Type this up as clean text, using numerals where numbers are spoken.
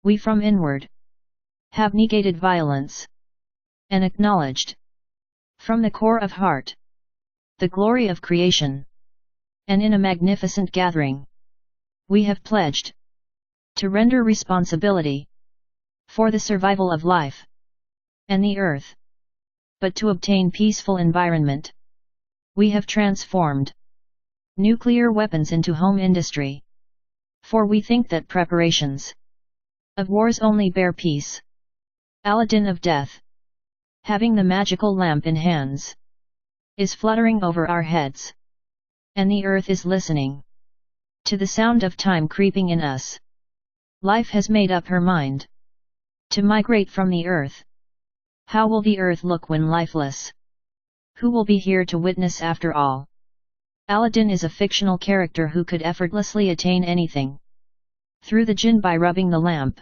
We from inward have negated violence, and acknowledged, from the core of heart, the glory of creation. And in a magnificent gathering, we have pledged to render responsibility for the survival of life and the earth. But to obtain peaceful environment, we have transformed nuclear weapons into home industry. For we think that preparations of wars only bear peace. Aladdin of Death, having the magical lamp in hands, is fluttering over our heads, and the earth is listening to the sound of time creeping in us. Life has made up her mind to migrate from the earth. How will the earth look when lifeless? Who will be here to witness after all? Aladdin is a fictional character who could effortlessly attain anything through the jinn by rubbing the lamp.